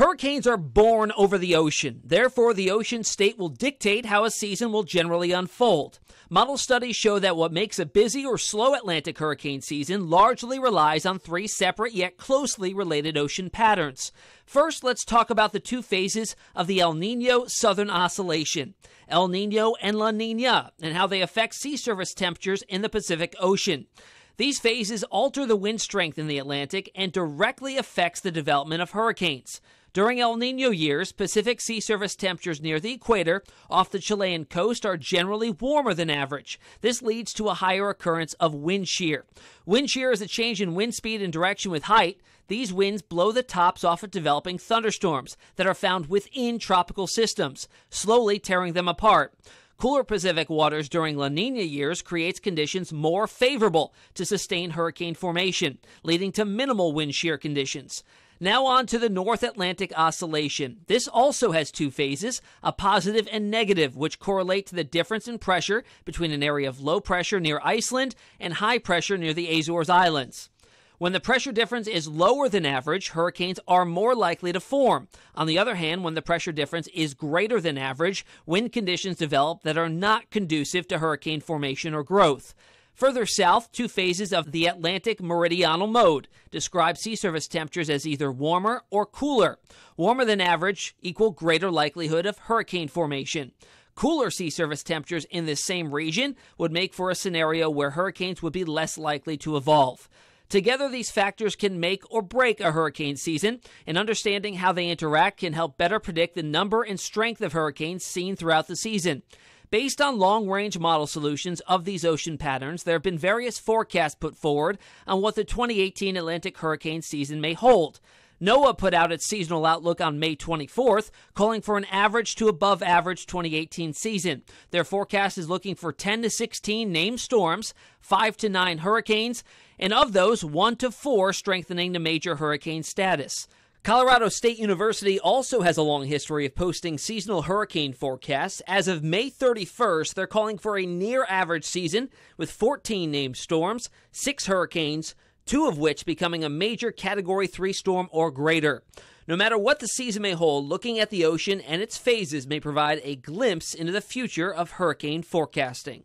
Hurricanes are born over the ocean. Therefore, the ocean state will dictate how a season will generally unfold. Model studies show that what makes a busy or slow Atlantic hurricane season largely relies on three separate yet closely related ocean patterns. First, let's talk about the two phases of the El Niño Southern Oscillation, El Niño and La Niña, and how they affect sea surface temperatures in the Pacific Ocean. These phases alter the wind strength in the Atlantic and directly affects the development of hurricanes. During El Niño years, Pacific sea surface temperatures near the equator off the Chilean coast are generally warmer than average. This leads to a higher occurrence of wind shear. Wind shear is a change in wind speed and direction with height. These winds blow the tops off of developing thunderstorms that are found within tropical systems, slowly tearing them apart. Cooler Pacific waters during La Niña years creates conditions more favorable to sustain hurricane formation, leading to minimal wind shear conditions. Now on to the North Atlantic Oscillation. This also has two phases, a positive and negative, which correlate to the difference in pressure between an area of low pressure near Iceland and high pressure near the Azores Islands. When the pressure difference is lower than average, hurricanes are more likely to form. On the other hand, when the pressure difference is greater than average, wind conditions develop that are not conducive to hurricane formation or growth. Further south, two phases of the Atlantic meridional mode describe sea surface temperatures as either warmer or cooler. Warmer than average equal greater likelihood of hurricane formation. Cooler sea surface temperatures in this same region would make for a scenario where hurricanes would be less likely to evolve. Together, these factors can make or break a hurricane season, and understanding how they interact can help better predict the number and strength of hurricanes seen throughout the season. Based on long-range model solutions of these ocean patterns, there have been various forecasts put forward on what the 2018 Atlantic hurricane season may hold. NOAA put out its seasonal outlook on May 24th, calling for an average to above average 2018 season. Their forecast is looking for 10 to 16 named storms, 5 to 9 hurricanes, and of those, 1 to 4 strengthening to major hurricane status. Colorado State University also has a long history of posting seasonal hurricane forecasts. As of May 31st, they're calling for a near-average season with 14 named storms, 6 hurricanes, 2 of which becoming a major Category 3 storm or greater. No matter what the season may hold, looking at the ocean and its phases may provide a glimpse into the future of hurricane forecasting.